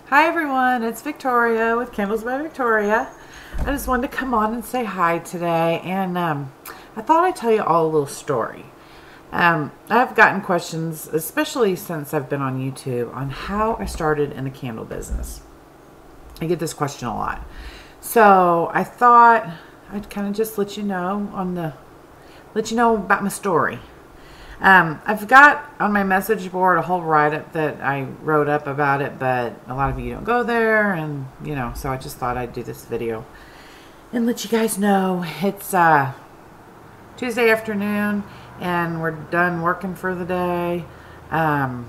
Hi everyone, it's Victoria with Candles by Victoria. I just wanted to come on and say hi today, and I thought I'd tell you all a little story. I've gotten questions, especially since I've been on YouTube, on how I started in the candle business. I get this question a lot. So I thought I'd kind of just let you know about my story. I've got on my message board a whole write-up that I wrote up about it, but a lot of you don't go there, and so I just thought I'd do this video and let you guys know. It's Tuesday afternoon, and we're done working for the day. And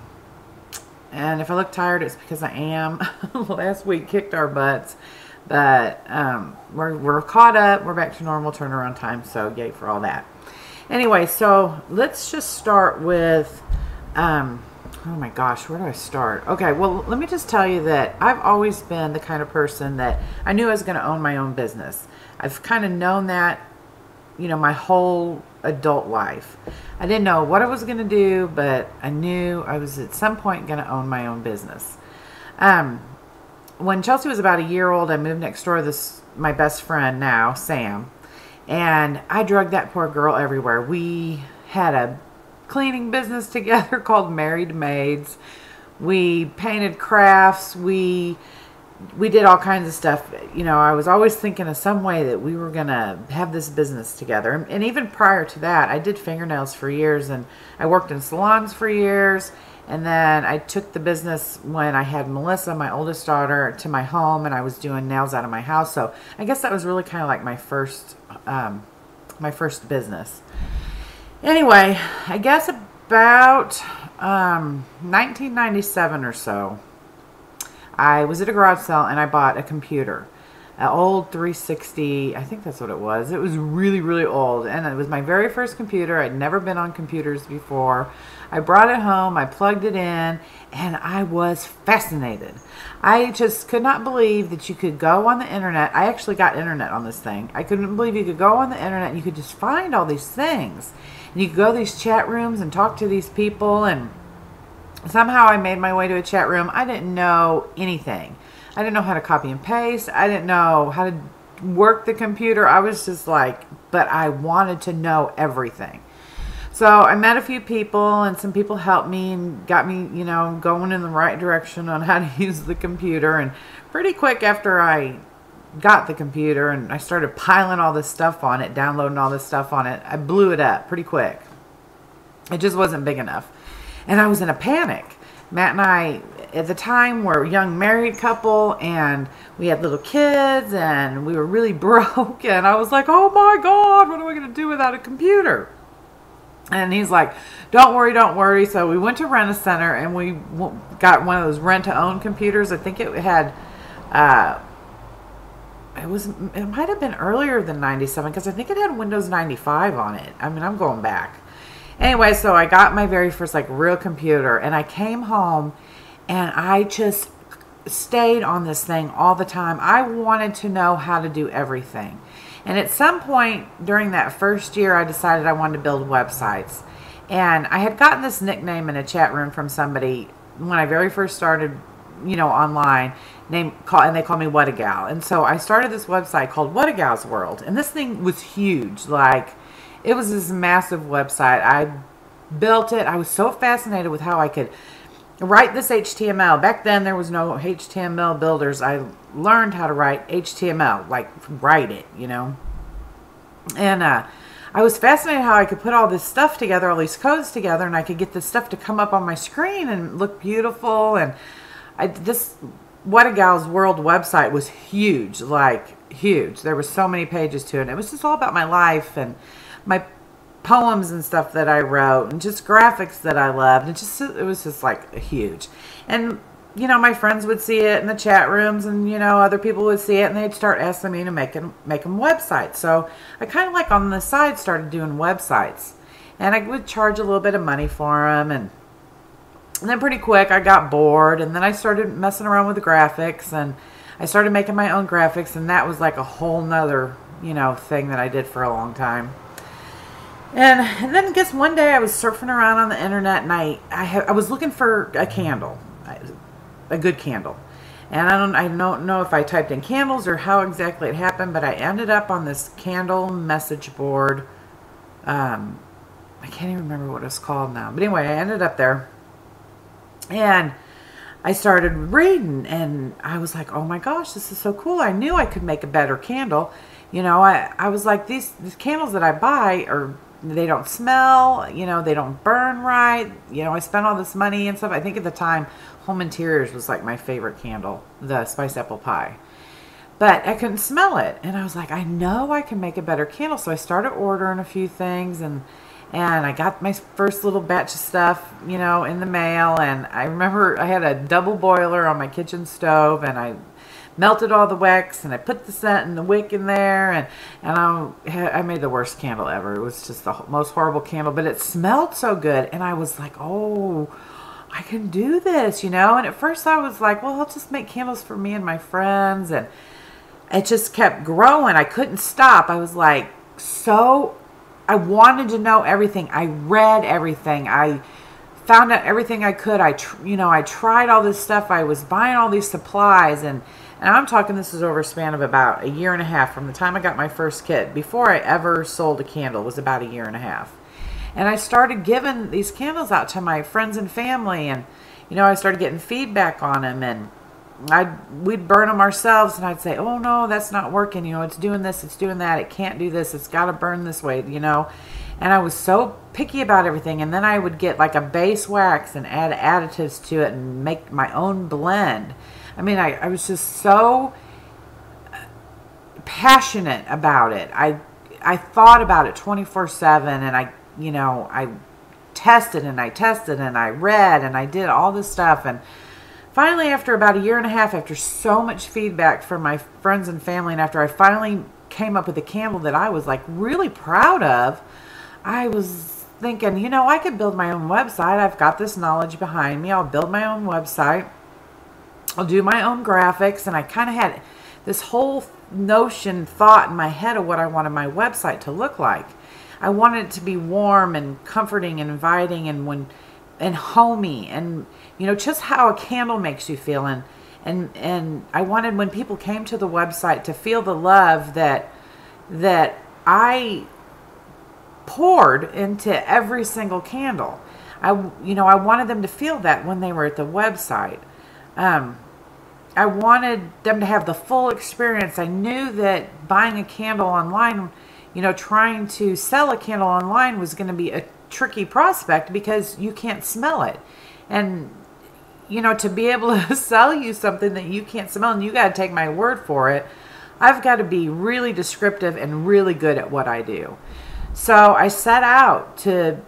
if I look tired, it's because I am. Last week kicked our butts, but we're caught up. We're back to normal turnaround time, so yay for all that. Anyway, so let's just start with, oh my gosh, where do I start? Okay, well, let me just tell you that I've always been the kind of person that I knew I was going to own my own business. I've kind of known that, my whole adult life. I didn't know what I was going to do, but I knew I was at some point going to own my own business. When Chelsea was about a year old, I moved next door to my best friend now, Sam. And I drugged that poor girl everywhere. We had a cleaning business together called Married Maids. We painted crafts. We did all kinds of stuff. I was always thinking of some way that we were going to have this business together. And even prior to that, I did fingernails for years, and I worked in salons for years. And then I took the business when I had Melissa, my oldest daughter, to my home, and I was doing nails out of my house. So I guess that was really kind of like my first business. Anyway, I guess about 1997 or so, I was at a garage sale and I bought a computer. An old 360, I think that's what it was. It was really, really old, and it was my very first computer. I'd never been on computers before. I brought it home, I plugged it in, and I was fascinated. I just could not believe that you could go on the internet. I actually got internet on this thing. I couldn't believe you could go on the internet and you could just find all these things. And you could go to these chat rooms and talk to these people, and somehow I made my way to a chat room. I didn't know anything. I didn't know how to copy and paste. I didn't know how to work the computer. I was just but I wanted to know everything. So I met a few people, and some people helped me and got me, going in the right direction on how to use the computer. And pretty quick after I got the computer and I started piling all this stuff on it, downloading all this stuff on it, I blew it up pretty quick. It just wasn't big enough. And I was in a panic. Matt and I, at the time, were a young married couple, and we had little kids, and we were really broke. And I was like, oh my God, what am I going to do without a computer? And he's like, don't worry, don't worry. So we went to Rent-A-Center, and we got one of those rent-to-own computers. I think it had, it might have been earlier than 97, because I think it had Windows 95 on it. I mean, I'm going back. Anyway, so I got my very first real computer, and I came home and I just stayed on this thing all the time. I wanted to know how to do everything. And at some point during that first year, I decided I wanted to build websites. And I had gotten this nickname in a chat room from somebody when I very first started, online, and they called me What a Gal. And so I started this website called What a Gal's World. And this thing was huge. It was this massive website. I built it. I was so fascinated with how I could write this HTML. Back then, there was no HTML builders. I learned how to write HTML, write it, And I was fascinated how I could put all this stuff together, all these codes together, and I could get this stuff to come up on my screen and look beautiful. And this What a Gal's World website was huge, huge. There were so many pages to it. It was just all about my life and my poems and stuff that I wrote, and just graphics that I loved. It was just huge. And my friends would see it in the chat rooms, and other people would see it, and they'd start asking me to make them websites. So I kind of on the side started doing websites, and I would charge a little bit of money for them. And then pretty quick I got bored, and then I started messing around with the graphics, and I started making my own graphics, and that was a whole nother thing that I did for a long time. And then I guess one day I was surfing around on the internet, and I was looking for a candle, a good candle. And I don't know if I typed in candles or how exactly it happened, but I ended up on this candle message board. I can't even remember what it's called now. But anyway, I ended up there. And I started reading, and I was like, oh my gosh, this is so cool. I knew I could make a better candle. You know, I was like, these candles that I buy they don't smell, you know, they don't burn right. You know, I spent all this money and stuff. I think at the time, Home Interiors was like my favorite candle, the Spice Apple Pie. But I couldn't smell it. And I was like, I know I can make a better candle. So I started ordering a few things, and I got my first little batch of stuff, you know, in the mail. And I remember I had a double boiler on my kitchen stove, and I melted all the wax, and I put the scent and the wick in there, and I made the worst candle ever. It was just the most horrible candle, but it smelled so good, and I was like, oh, I can do this, you know. And at first I was like, well, I'll just make candles for me and my friends, and it just kept growing. I couldn't stop. I was like, I wanted to know everything. I read everything. I found out everything I could. I tried all this stuff. I was buying all these supplies, and I'm talking, this is over a span of about a year and a half from the time I got my first kit. Before I ever sold a candle was about a year and a half. And I started giving these candles out to my friends and family, and, you know, I started getting feedback on them, and we'd burn them ourselves, and I'd say, oh no, that's not working, you know, it's doing this, it's doing that, it can't do this, it's got to burn this way, you know. And I was so picky about everything. And then I would get like a base wax and add additives to it and make my own blend. I mean, I was just so passionate about it. I thought about it 24/7, and I tested and I read and I did all this stuff. And finally, after about a year and a half, after so much feedback from my friends and family, and after I finally came up with a candle that I was like really proud of, I was thinking, you know, I could build my own website. I've got this knowledge behind me. I'll build my own website. I'll do my own graphics. And I kind of had this whole thought in my head of what I wanted my website to look like. I wanted it to be warm and comforting and inviting and homey, and, you know, just how a candle makes you feel. And I wanted, when people came to the website, to feel the love that I poured into every single candle. I wanted them to feel that when they were at the website. I wanted them to have the full experience. I knew that buying a candle online, you know, trying to sell a candle online was going to be a tricky prospect because you can't smell it. And, you know, to be able to sell you something that you can't smell and you got to take my word for it, I've got to be really descriptive and really good at what I do. So I set out to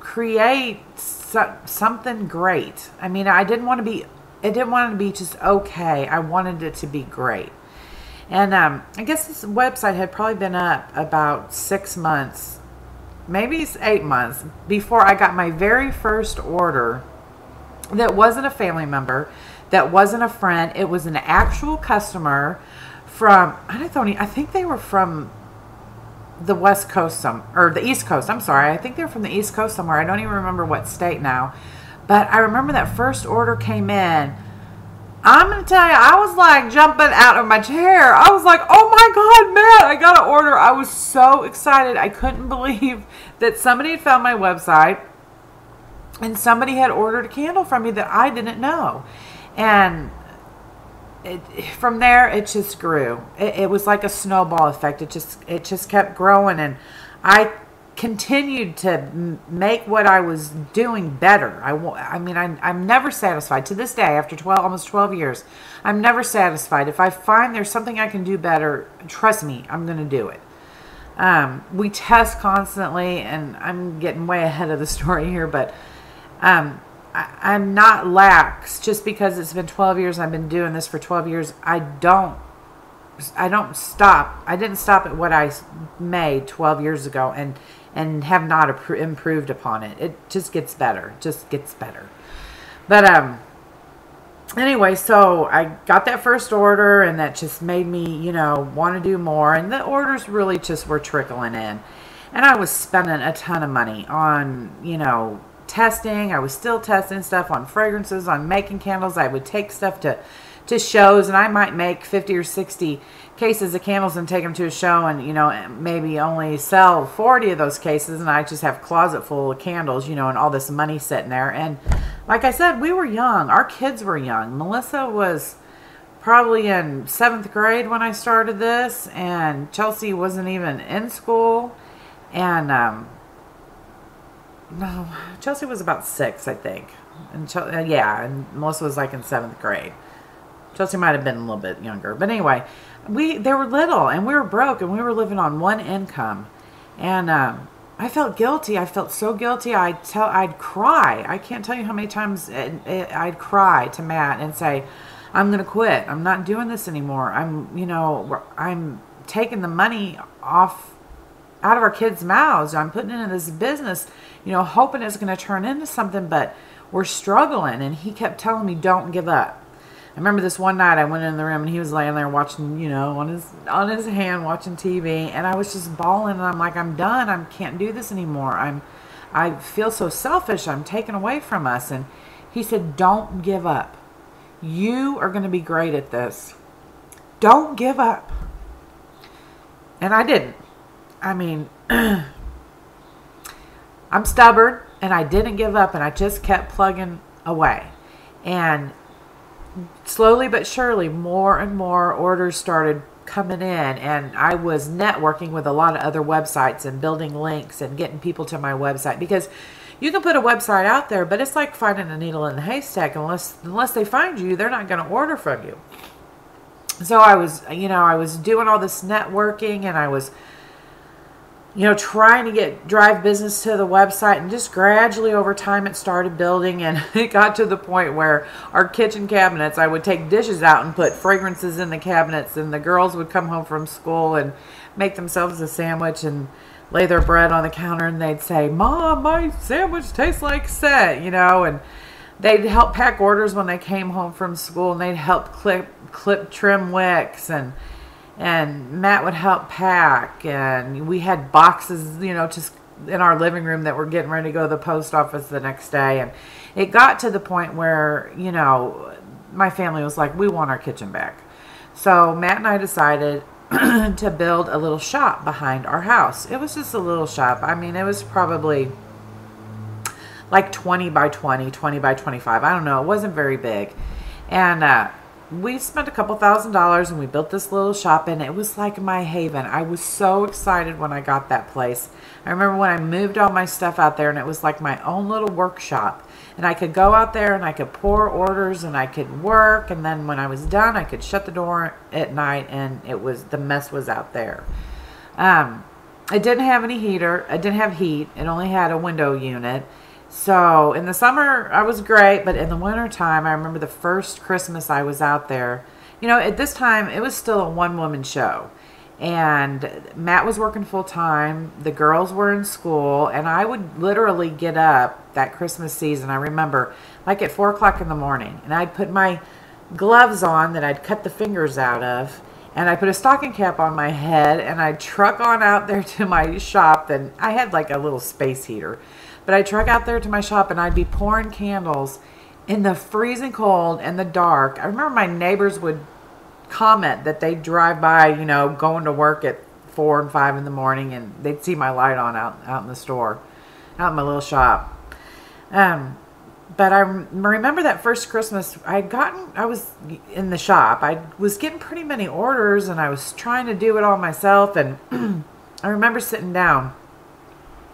create something great. I mean, I didn't want to be just okay. I wanted it to be great. And I guess this website had probably been up about 6 months, maybe 8 months, before I got my very first order that wasn't a family member, that wasn't a friend. It was an actual customer from, I think they were from the West Coast, or the East Coast. I'm sorry. I think they're from the East Coast somewhere. I don't even remember what state now. But I remember that first order came in. I'm going to tell you, I was like jumping out of my chair. I was like, oh my God, man, I got an order. I was so excited. I couldn't believe that somebody had found my website and somebody had ordered a candle from me that I didn't know. And from there, it just grew. It was like a snowball effect. It just kept growing, and I continued to make what I was doing better. I'm never satisfied. To this day, after almost 12 years, I'm never satisfied. If I find there's something I can do better, trust me, I'm going to do it. We test constantly, and I'm getting way ahead of the story here, but I'm not lax. Just because it's been 12 years, I've been doing this for 12 years, I don't stop. I didn't stop at what I made 12 years ago and have not improved upon it. It just gets better. But anyway, so I got that first order, and that just made me, want to do more. And the orders really just were trickling in. And I was spending a ton of money on, testing. I was still testing stuff on fragrances, on making candles. I would take stuff to shows, and I might make 50 or 60 cases of candles and take them to a show, and maybe only sell 40 of those cases, and I just have a closet full of candles, and all this money sitting there. And like I said, we were young. Our kids were young. Melissa was probably in 7th grade when I started this, and Chelsea wasn't even in school. And no, Chelsea was about 6, I think. And and Melissa was like in 7th grade. Chelsea might have been a little bit younger. But anyway, they were little, and we were broke, and we were living on one income. And I felt guilty. I felt so guilty. I'd cry. I can't tell you how many times I'd cry to Matt and say, I'm going to quit. I'm not doing this anymore. I'm taking the money out of our kids' mouths. I'm putting it in this business, hoping it's going to turn into something, but we're struggling. And he kept telling me, don't give up. I remember this one night I went in the room and he was laying there watching, on his hand watching TV, and I was just bawling, and I'm like, I'm done. I can't do this anymore. I feel so selfish. I'm taken away from us. And he said, don't give up. You are going to be great at this. Don't give up. And I didn't. I mean, I'm stubborn, and I didn't give up, and I just kept plugging away. And slowly but surely, more and more orders started coming in, and I was networking with a lot of other websites and building links and getting people to my website, because you can put a website out there, but it's like finding a needle in the haystack. Unless they find you, they're not going to order from you. So I was doing all this networking, and I was trying to drive business to the website, and just gradually over time it started building, and it got to the point where our kitchen cabinets, I would take dishes out and put fragrances in the cabinets, and the girls would come home from school and make themselves a sandwich and lay their bread on the counter, and they'd say, Mom, my sandwich tastes like set, and they'd help pack orders when they came home from school, and they'd help clip trim wicks, and Matt would help pack, and we had boxes, just in our living room that were getting ready to go to the post office the next day. And it got to the point where, my family was like, we want our kitchen back. So Matt and I decided to build a little shop behind our house. It was just a little shop. I mean, it was probably like 20 by 20, 20 by 25. I don't know. It wasn't very big. And we spent a couple $1,000s, and we built this little shop, and it was like my haven. I was so excited when I got that place. I remember when I moved all my stuff out there, and it was like my own little workshop. And I could go out there, and I could pour orders, and I could work, and then when I was done, I could shut the door at night, and the mess was out there. It didn't have any heater. It didn't have heat. It only had a window unit. So in the summer, I was great, but in the winter time, I remember the first Christmas I was out there. At this time, it was still a one-woman show. And Matt was working full-time. The girls were in school. And I would literally get up that Christmas season, I remember, like at 4 o'clock in the morning. And I'd put my gloves on that I'd cut the fingers out of. And I put a stocking cap on my head. And I'd truck on out there to my shop. And I had like a little space heater. But I'd truck out there to my shop, and I'd be pouring candles in the freezing cold and the dark. I remember my neighbors would comment that they'd drive by, going to work at 4 and 5 in the morning, and they'd see my light on out in the store, out in my little shop. But I remember that first Christmas, I was in the shop. I was getting pretty many orders, and I was trying to do it all myself. And I remember sitting down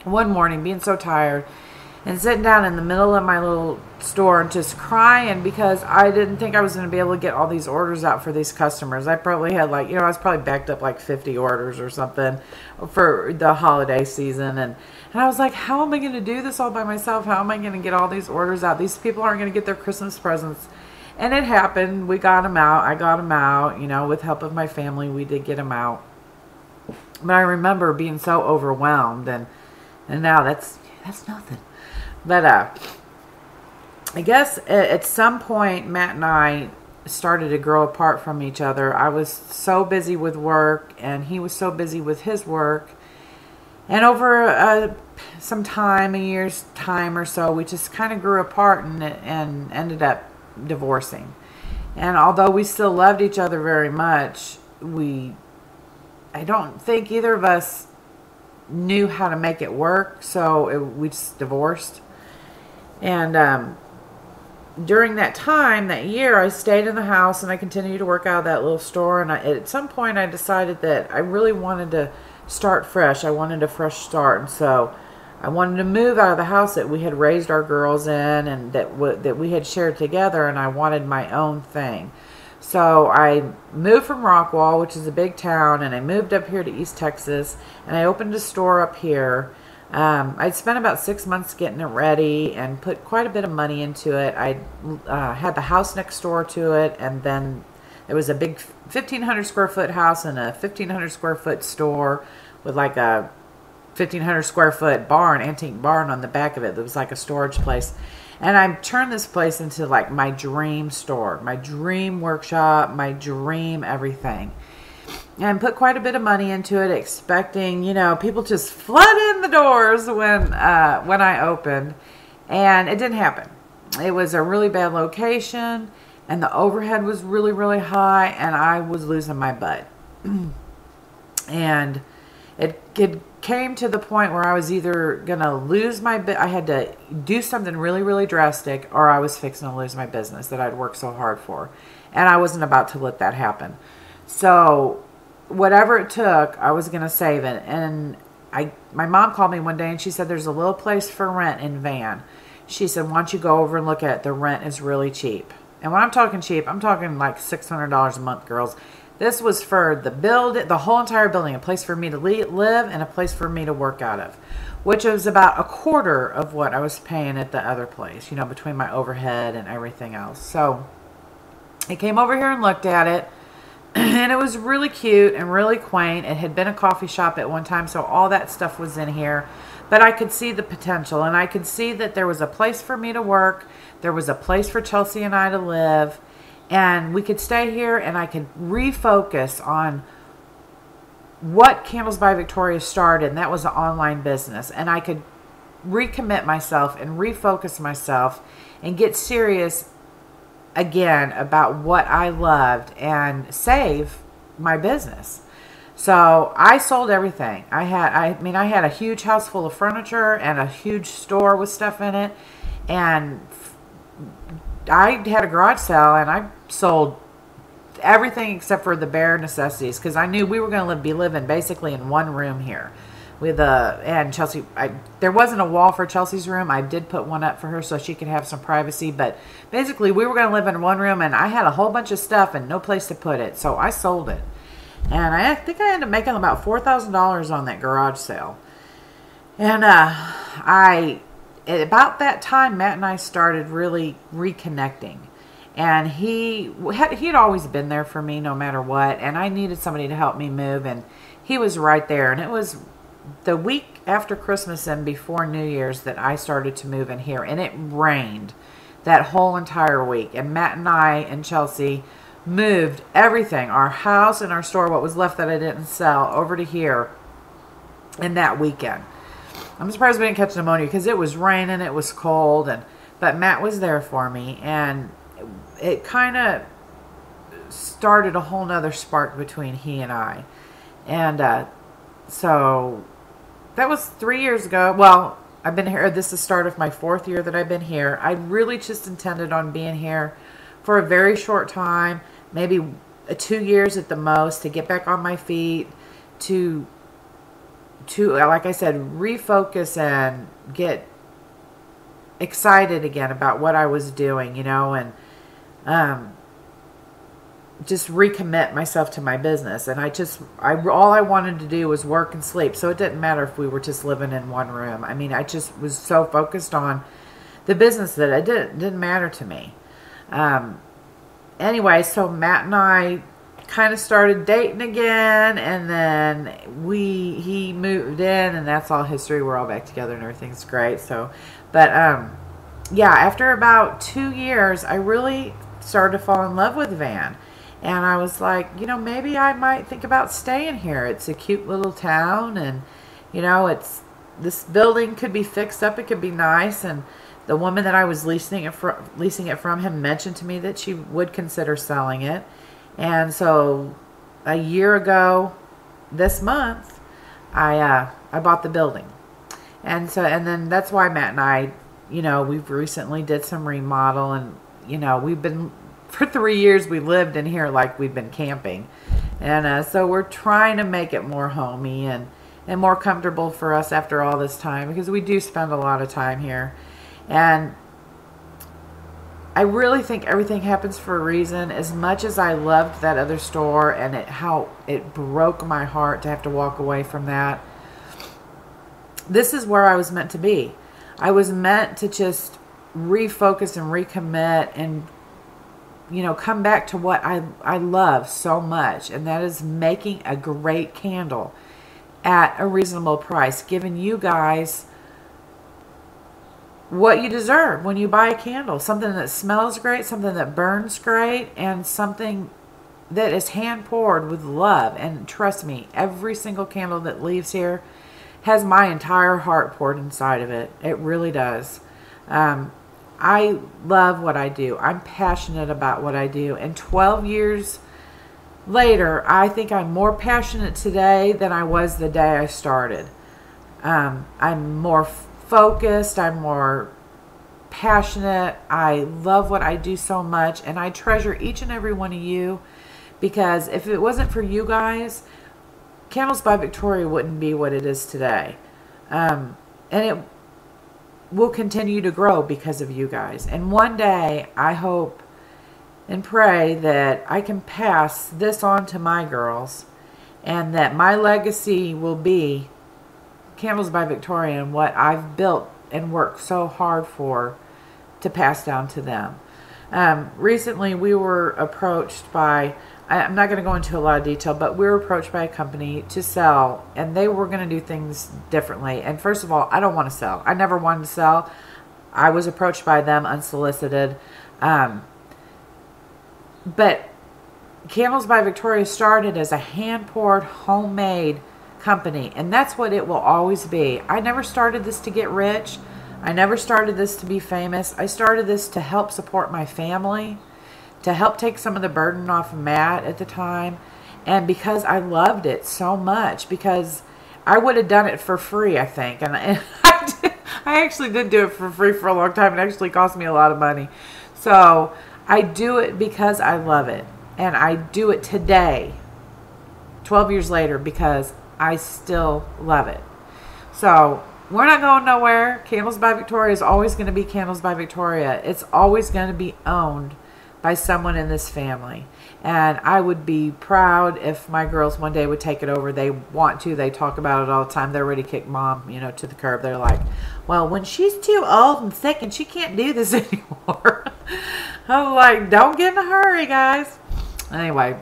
one morning, being so tired, and sitting down in the middle of my little store and just crying, because I didn't think I was going to be able to get all these orders out for these customers. I probably had I was probably backed up like 50 orders or something for the holiday season. And I was like, how am I going to do this all by myself? How am I going to get all these orders out? These people aren't going to get their Christmas presents. And it happened. We got them out. I got them out, with help of my family. We did get them out. But I remember being so overwhelmed, and now that's nothing. But I guess at some point, Matt and I started to grow apart from each other. I was so busy with work, and he was so busy with his work. And over some time, a year's time or so, we just kind of grew apart and ended up divorcing. And although we still loved each other very much, I don't think either of us knew how to make it work, so we just divorced. And during that time, that year, I stayed in the house and I continued to work out of that little store. And at some point, I decided that I really wanted to start fresh. I wanted a fresh start, and so I wanted to move out of the house that we had raised our girls in and that we had shared together, and I wanted my own thing. So I moved from Rockwall, which is a big town, and I moved up here to East Texas, and I opened a store up here. I'd spent about 6 months getting it ready and put quite a bit of money into it. I had the house next door to it, and then there was a big 1,500 square foot house and a 1,500 square foot store with like a 1,500 square foot barn, antique barn on the back of it. That was like a storage place. And I turned this place into like my dream store, my dream workshop, my dream everything. And put quite a bit of money into it, expecting, people just flood in the doors when I opened. And it didn't happen. It was a really bad location, and the overhead was really, really high, and I was losing my butt. And it came to the point where I was either going to lose I had to do something really, really drastic, or I was fixing to lose my business that I'd worked so hard for. And I wasn't about to let that happen. So whatever it took, I was going to save it. And my mom called me one day and she said, there's a little place for rent in Van. She said, why don't you go over and look at it? The rent is really cheap. And when I'm talking cheap, I'm talking like $600 a month, girls. This was for the whole entire building, a place for me to live and a place for me to work out of, which was about a quarter of what I was paying at the other place, between my overhead and everything else. So I came over here and looked at it, and it was really cute and really quaint. It had been a coffee shop at one time, so all that stuff was in here. But I could see the potential, and I could see that there was a place for me to work. There was a place for Chelsea and I to live. And we could stay here, and I could refocus on what Candles by Victoria started, and that was an online business. And I could recommit myself and refocus myself and get serious again about what I loved and save my business. So I sold everything. I had a huge house full of furniture and a huge store with stuff in it, and I had a garage sale, and I sold everything except for the bare necessities, because I knew we were going to be living basically in one room here. And Chelsea, there wasn't a wall for Chelsea's room. I did put one up for her so she could have some privacy, but basically we were going to live in one room, and I had a whole bunch of stuff and no place to put it, so I sold it. And I think I ended up making about $4,000 on that garage sale. And at about that time, Matt and I started really reconnecting. And he had always been there for me no matter what. And I needed somebody to help me move. And he was right there. And it was the week after Christmas and before New Year's that I started to move in here. And it rained that whole entire week. And Matt and I and Chelsea moved everything, our house and our store, what was left that I didn't sell, over to here in that weekend. I'm surprised we didn't catch pneumonia because it was raining, it was cold, but Matt was there for me, and it kind of started a whole nother spark between he and I. And so that was 3 years ago. Well, I've been here. This is the start of my 4th year that I've been here. I really just intended on being here for a very short time, maybe 2 years at the most, to get back on my feet, to like I said, refocus and get excited again about what I was doing, and just recommit myself to my business. And all I wanted to do was work and sleep, so it didn't matter if we were just living in one room. I just was so focused on the business that it didn't matter to me. Anyway, so Matt and I kind of started dating again, and then he moved in, and that's all history. We're all back together and everything's great. So, but yeah, after about 2 years, I really started to fall in love with Van, and I was like, maybe I might think about staying here. It's a cute little town, and You know, this building could be fixed up. It could be nice. And the woman that I was leasing it from had mentioned to me that she would consider selling it. And so a year ago this month, I bought the building. And then that's why Matt and I, you know, we've recently did some remodel, and, you know, we've been, for 3 years, we lived in here like we've been camping. And so we're trying to make it more homey and more comfortable for us after all this time, because we do spend a lot of time here. And I really think everything happens for a reason. As much as I loved that other store and how it broke my heart to have to walk away from that, this is where I was meant to be. I was meant to just refocus and recommit and, you know, come back to what I love so much, and that is making a great candle at a reasonable price, giving you guys what you deserve when you buy a candle. Something that smells great, something that burns great, and something that is hand poured with love. And trust me, every single candle that leaves here has my entire heart poured inside of it. It really does. I love what I do. I'm passionate about what I do. And 12 years later, I think I'm more passionate today than I was the day I started. I'm more focused. I'm more passionate. I love what I do so much. And I treasure each and every one of you, because if it wasn't for you guys, Candles by Victoria wouldn't be what it is today. And it will continue to grow because of you guys. And one day, I hope and pray that I can pass this on to my girls, and that my legacy will be Candles by Victoria and what I've built and worked so hard for to pass down to them. Recently, we were approached by, I'm not going to go into a lot of detail, but we were approached by a company to sell, and they were going to do things differently. And first of all, I don't want to sell. I never wanted to sell. I was approached by them unsolicited. But Candles by Victoria started as a hand-poured, homemade company, and that's what it will always be. I never started this to get rich. I never started this to be famous. I started this to help support my family, to help take some of the burden off of Matt at the time, and because I loved it so much, because I would have done it for free, I think. And I actually did do it for free for a long time. It actually cost me a lot of money. So I do it because I love it. And I do it today, 12 years later, because I still love it. So we're not going nowhere. Candles by Victoria is always going to be Candles by Victoria. It's always going to be owned by someone in this family. And I would be proud if my girls one day would take it over. They want to. They talk about it all the time. They're ready to kick Mom, you know, to the curb. They're like, well, when she's too old and sick and she can't do this anymore. I'm like, don't get in a hurry, guys. Anyway,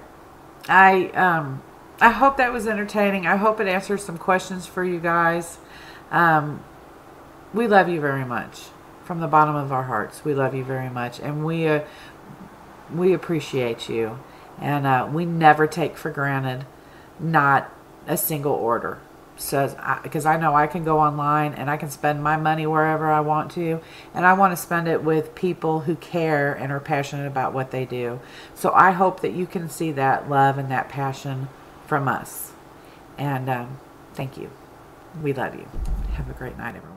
I hope that was entertaining. I hope it answers some questions for you guys. We love you very much. From the bottom of our hearts, we love you very much. And we appreciate you. And we never take for granted not a single order. So, because I know I can go online and I can spend my money wherever I want to, and I want to spend it with people who care and are passionate about what they do. So I hope that you can see that love and that passion from us. And thank you. We love you. Have a great night, everyone.